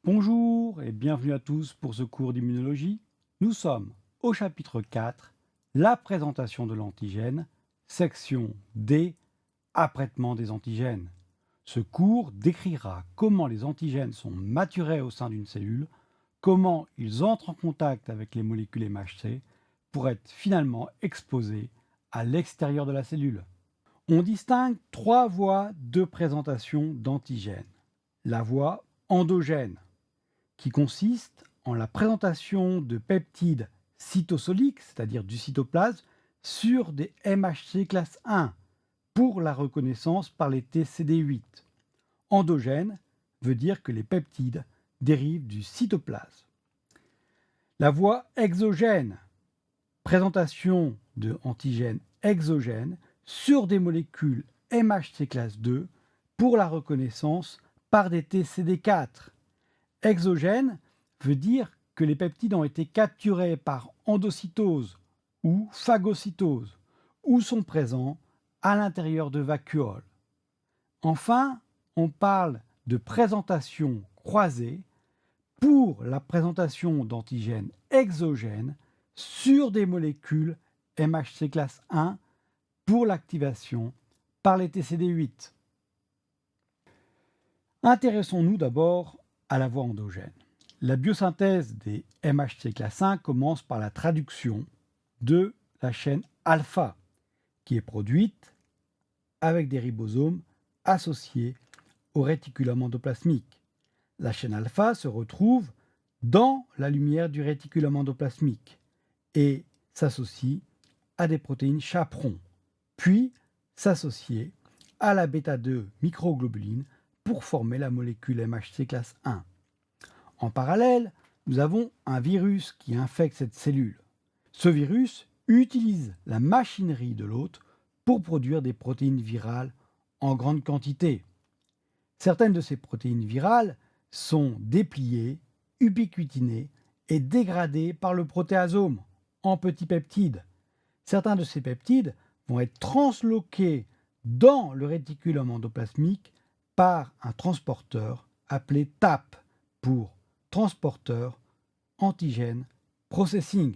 Bonjour et bienvenue à tous pour ce cours d'immunologie. Nous sommes au chapitre 4, la présentation de l'antigène, section D, apprêtement des antigènes. Ce cours décrira comment les antigènes sont maturés au sein d'une cellule, comment ils entrent en contact avec les molécules MHC pour être finalement exposés à l'extérieur de la cellule. On distingue trois voies de présentation d'antigènes. La voie endogène, qui consiste en la présentation de peptides cytosoliques, c'est-à-dire du cytoplasme, sur des MHC classe 1 pour la reconnaissance par les TCD8. Endogène veut dire que les peptides dérivent du cytoplasme. La voie exogène, présentation de antigènes exogènes sur des molécules MHC classe 2 pour la reconnaissance par des TCD4. Exogène veut dire que les peptides ont été capturés par endocytose ou phagocytose ou sont présents à l'intérieur de vacuoles. Enfin, on parle de présentation croisée pour la présentation d'antigènes exogènes sur des molécules MHC classe 1 pour l'activation par les TCD8. Intéressons-nous d'abord à la voie endogène. La biosynthèse des MHC classe 1 commence par la traduction de la chaîne alpha, qui est produite avec des ribosomes associés au réticulum endoplasmique. La chaîne alpha se retrouve dans la lumière du réticulum endoplasmique et s'associe à des protéines chaperon, puis s'associer à la bêta-2 microglobuline pour former la molécule MHC classe 1. En parallèle, nous avons un virus qui infecte cette cellule. Ce virus utilise la machinerie de l'hôte pour produire des protéines virales en grande quantité. Certaines de ces protéines virales sont dépliées, ubiquitinées et dégradées par le protéasome en petits peptides. Certains de ces peptides vont être transloqués dans le réticulum endoplasmique par un transporteur appelé TAP pour transporteur antigène processing.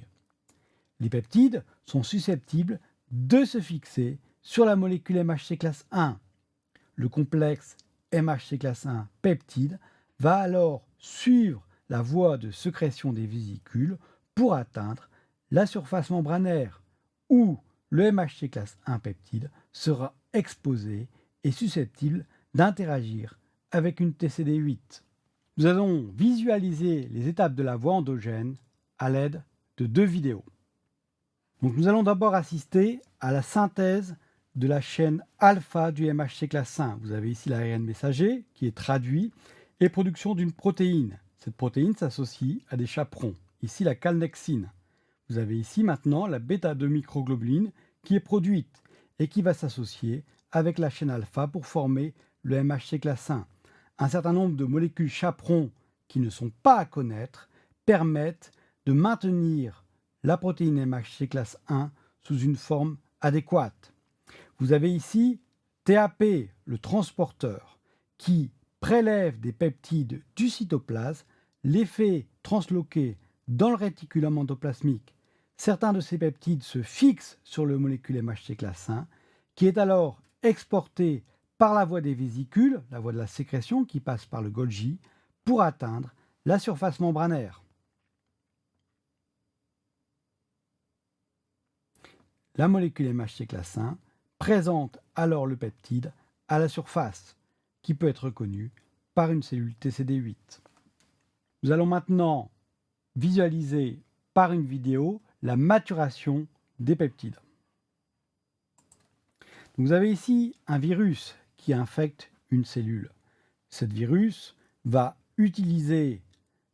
Les peptides sont susceptibles de se fixer sur la molécule MHC classe 1. Le complexe MHC classe 1 peptide va alors suivre la voie de sécrétion des vésicules pour atteindre la surface membranaire où le MHC classe 1 peptide sera exposé et susceptible d'interagir avec une TCD8. Nous allons visualiser les étapes de la voie endogène à l'aide de deux vidéos. Donc nous allons d'abord assister à la synthèse de la chaîne alpha du MHC classe 1. Vous avez ici l'ARN messager qui est traduit et production d'une protéine. Cette protéine s'associe à des chaperons, ici la calnexine. Vous avez ici maintenant la bêta-2 microglobuline qui est produite et qui va s'associer avec la chaîne alpha pour former le MHC classe 1. Un certain nombre de molécules chaperons qui ne sont pas à connaître permettent de maintenir la protéine MHC classe 1 sous une forme adéquate. Vous avez ici TAP, le transporteur, qui prélève des peptides du cytoplasme, les fait transloquer dans le réticulum endoplasmique. Certains de ces peptides se fixent sur le molécule MHC classe 1, qui est alors exporté par la voie des vésicules, la voie de la sécrétion qui passe par le Golgi, pour atteindre la surface membranaire. La molécule MHC classe 1 présente alors le peptide à la surface, qui peut être reconnu par une cellule TCD8. Nous allons maintenant visualiser par une vidéo la maturation des peptides. Vous avez ici un virus qui infecte une cellule. Ce virus va utiliser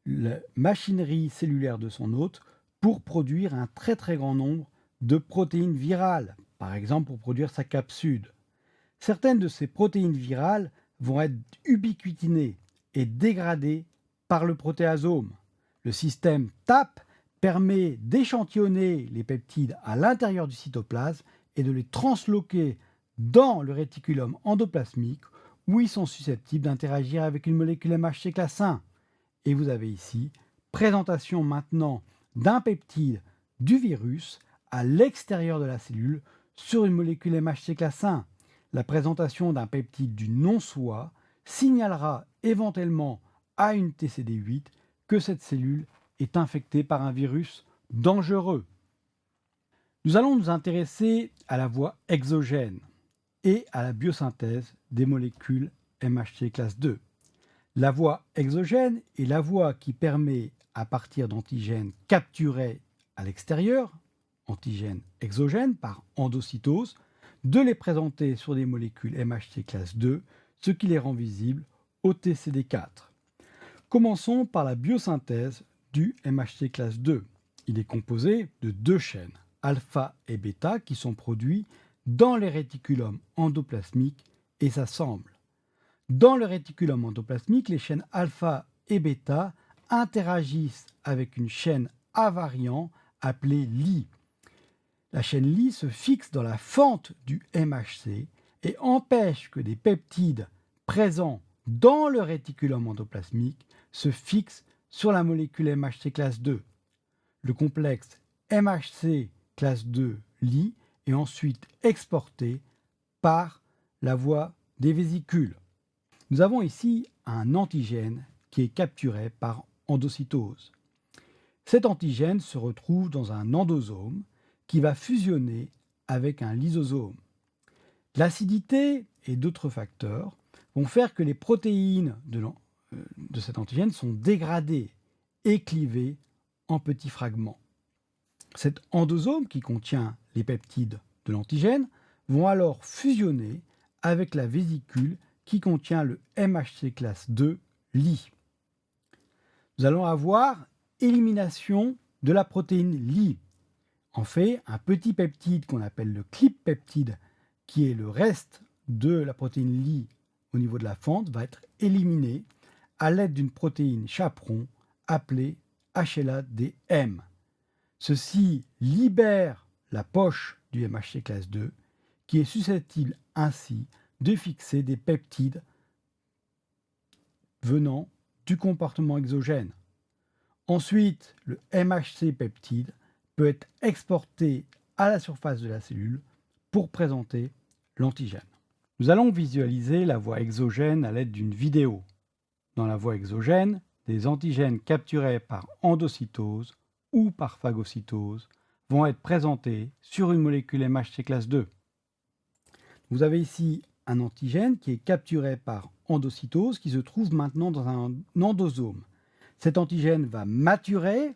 la machinerie cellulaire de son hôte pour produire un très grand nombre de protéines virales, par exemple pour produire sa capsule. Certaines de ces protéines virales vont être ubiquitinées et dégradées par le protéasome. Le système TAP permet d'échantillonner les peptides à l'intérieur du cytoplasme et de les transloquer dans le réticulum endoplasmique où ils sont susceptibles d'interagir avec une molécule MHC classe 1. Et vous avez ici présentation maintenant d'un peptide du virus à l'extérieur de la cellule sur une molécule MHC classe 1. La présentation d'un peptide du non-soi signalera éventuellement à une TCD8 que cette cellule est infectée par un virus dangereux. Nous allons nous intéresser à la voie exogène et à la biosynthèse des molécules MHC classe 2. La voie exogène est la voie qui permet, à partir d'antigènes capturés à l'extérieur, antigènes exogènes par endocytose, de les présenter sur des molécules MHC classe 2, ce qui les rend visibles au TCD4. Commençons par la biosynthèse du MHC classe 2. Il est composé de deux chaînes, alpha et bêta, qui sont produits dans les réticulums endoplasmiques et s'assemblent. Dans le réticulum endoplasmique, les chaînes alpha et bêta interagissent avec une chaîne invariant appelée Li. La chaîne Li se fixe dans la fente du MHC et empêche que des peptides présents dans le réticulum endoplasmique se fixent sur la molécule MHC classe 2. Le complexe MHC classe 2 Li est ensuite exporté par la voie des vésicules. Nous avons ici un antigène qui est capturé par endocytose. Cet antigène se retrouve dans un endosome qui va fusionner avec un lysosome. L'acidité et d'autres facteurs vont faire que les protéines de cet antigène sont dégradées et clivées en petits fragments. Cet endosome qui contient les peptides de l'antigène vont alors fusionner avec la vésicule qui contient le MHC classe 2 Li. Nous allons avoir élimination de la protéine Li. En fait, un petit peptide qu'on appelle le clip peptide, qui est le reste de la protéine Li au niveau de la fente, va être éliminé à l'aide d'une protéine chaperon appelée HLA-DM. Ceci libère la poche du MHC classe 2 qui est susceptible ainsi de fixer des peptides venant du comportement exogène. Ensuite, le MHC peptide peut être exporté à la surface de la cellule pour présenter l'antigène. Nous allons visualiser la voie exogène à l'aide d'une vidéo. Dans la voie exogène, des antigènes capturés par endocytose ou par phagocytose vont être présentés sur une molécule MHC classe 2. Vous avez ici un antigène qui est capturé par endocytose qui se trouve maintenant dans un endosome. Cet antigène va maturer,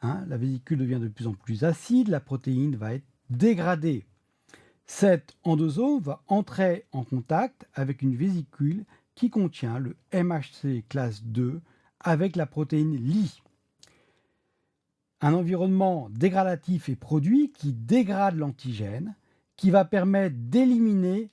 la vésicule devient de plus en plus acide, la protéine va être dégradée. Cet endosome va entrer en contact avec une vésicule qui contient le MHC classe 2 avec la protéine Li. Un environnement dégradatif est produit qui dégrade l'antigène, qui va permettre d'éliminer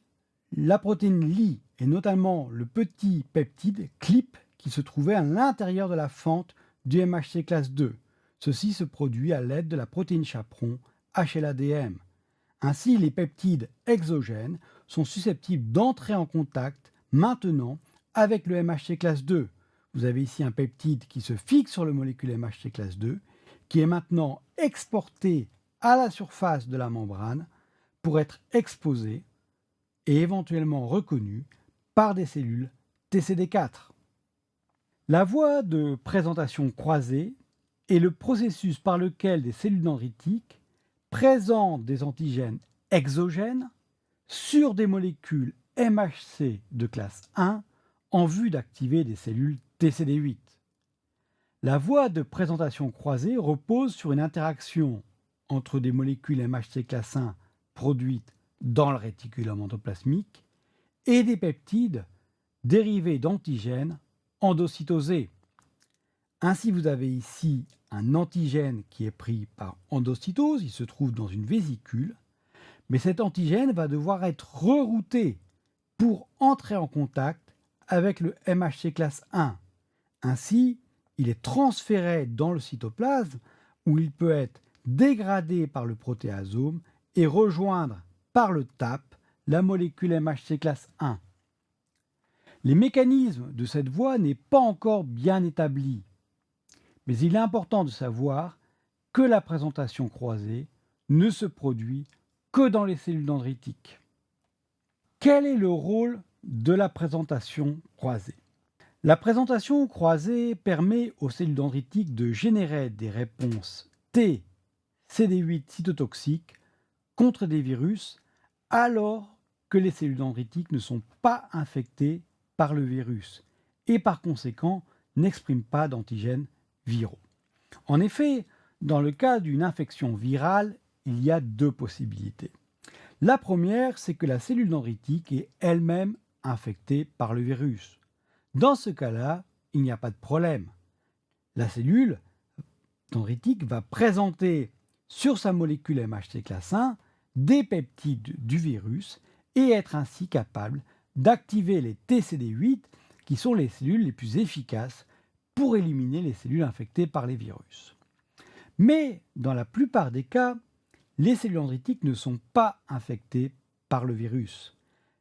la protéine Li et notamment le petit peptide CLIP qui se trouvait à l'intérieur de la fente du MHC classe 2. Ceci se produit à l'aide de la protéine chaperon HLA-DM. Ainsi, les peptides exogènes sont susceptibles d'entrer en contact maintenant avec le MHC classe 2. Vous avez ici un peptide qui se fixe sur le molécule MHC classe 2, qui est maintenant exporté à la surface de la membrane pour être exposé et éventuellement reconnu par des cellules TCD4. La voie de présentation croisée est le processus par lequel des cellules dendritiques présentent des antigènes exogènes sur des molécules MHC de classe 1 en vue d'activer des cellules TCD8. La voie de présentation croisée repose sur une interaction entre des molécules MHC classe 1 produites dans le réticulum endoplasmique et des peptides dérivés d'antigènes endocytosés. Ainsi, vous avez ici un antigène qui est pris par endocytose, il se trouve dans une vésicule, mais cet antigène va devoir être rerouté pour entrer en contact avec le MHC classe 1. Ainsi, il est transféré dans le cytoplasme où il peut être dégradé par le protéasome et rejoindre par le TAP la molécule MHC classe 1. Les mécanismes de cette voie n'est pas encore bien établi. Mais il est important de savoir que la présentation croisée ne se produit que dans les cellules dendritiques. Quel est le rôle de la présentation croisée? La présentation croisée permet aux cellules dendritiques de générer des réponses T, CD8 cytotoxiques contre des virus alors que les cellules dendritiques ne sont pas infectées par le virus et par conséquent n'expriment pas d'antigènes viraux. En effet, dans le cas d'une infection virale, il y a deux possibilités. La première, c'est que la cellule dendritique est elle-même infectée par le virus. Dans ce cas-là, il n'y a pas de problème. La cellule dendritique va présenter sur sa molécule MHC classe 1 des peptides du virus et être ainsi capable d'activer les TCD8 qui sont les cellules les plus efficaces pour éliminer les cellules infectées par les virus. Mais dans la plupart des cas, les cellules dendritiques ne sont pas infectées par le virus.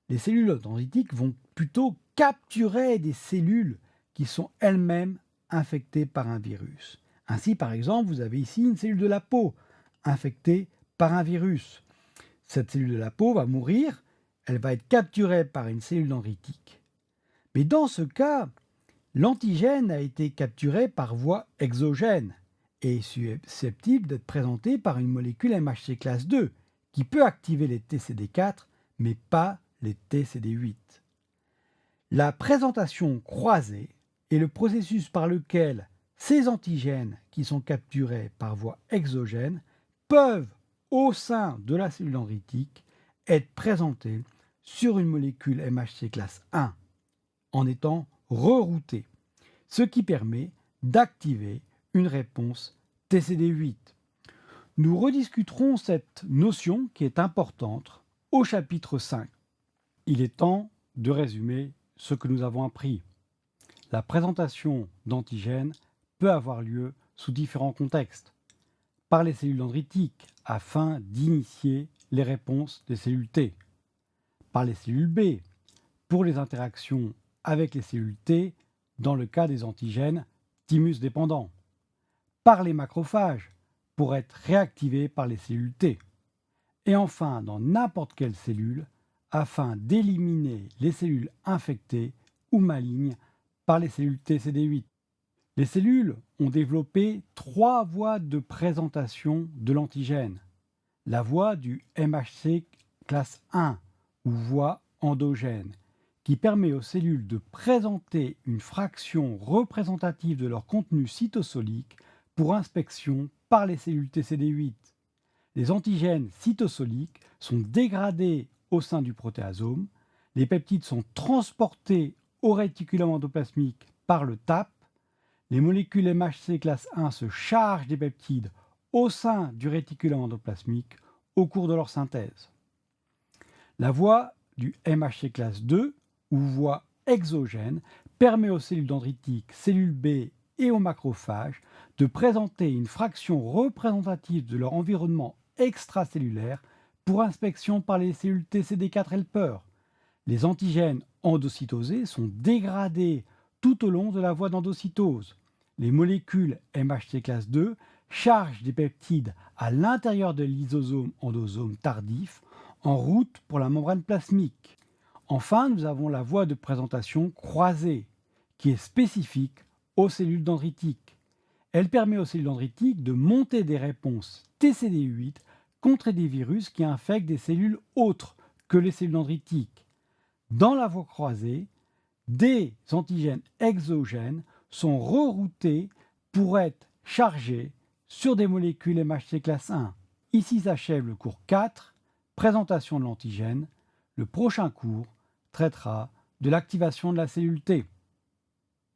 Les cellules dendritiques vont plutôt capturer des cellules qui sont elles-mêmes infectées par un virus. Ainsi, par exemple, vous avez ici une cellule de la peau infectée par un virus. Cette cellule de la peau va mourir, elle va être capturée par une cellule dendritique. Mais dans ce cas, l'antigène a été capturé par voie exogène et est susceptible d'être présenté par une molécule MHC classe 2 qui peut activer les TCD4 mais pas les TCD8. La présentation croisée est le processus par lequel ces antigènes qui sont capturés par voie exogène peuvent, au sein de la cellule dendritique, être présentés sur une molécule MHC classe 1 en étant reroutés, ce qui permet d'activer une réponse TCD8. Nous rediscuterons cette notion qui est importante au chapitre 5. Il est temps de résumer ce que nous avons appris. La présentation d'antigènes peut avoir lieu sous différents contextes. Par les cellules dendritiques afin d'initier les réponses des cellules T. Par les cellules B pour les interactions avec les cellules T dans le cas des antigènes thymus dépendants. Par les macrophages pour être réactivés par les cellules T. Et enfin dans n'importe quelle cellule afin d'éliminer les cellules infectées ou malignes par les cellules TCD8. Les cellules ont développé 3 voies de présentation de l'antigène. La voie du MHC classe 1 ou voie endogène qui permet aux cellules de présenter une fraction représentative de leur contenu cytosolique pour inspection par les cellules TCD8. Les antigènes cytosoliques sont dégradés au sein du protéasome, les peptides sont transportés au réticulum endoplasmique par le TAP, les molécules MHC classe 1 se chargent des peptides au sein du réticulum endoplasmique au cours de leur synthèse. La voie du MHC classe 2 ou voie exogène permet aux cellules dendritiques, cellules B et aux macrophages de présenter une fraction représentative de leur environnement extracellulaire pour inspection par les cellules TCD4 helper. Les antigènes endocytosés sont dégradés tout au long de la voie d'endocytose. Les molécules MHC classe 2 chargent des peptides à l'intérieur de l'isosome endosome tardif en route pour la membrane plasmique. Enfin, nous avons la voie de présentation croisée qui est spécifique aux cellules dendritiques. Elle permet aux cellules dendritiques de monter des réponses TCD8 contre des virus qui infectent des cellules autres que les cellules dendritiques. Dans la voie croisée, des antigènes exogènes sont reroutés pour être chargés sur des molécules MHC classe 1. Ici s'achève le cours 4, présentation de l'antigène. Le prochain cours traitera de l'activation de la cellule T.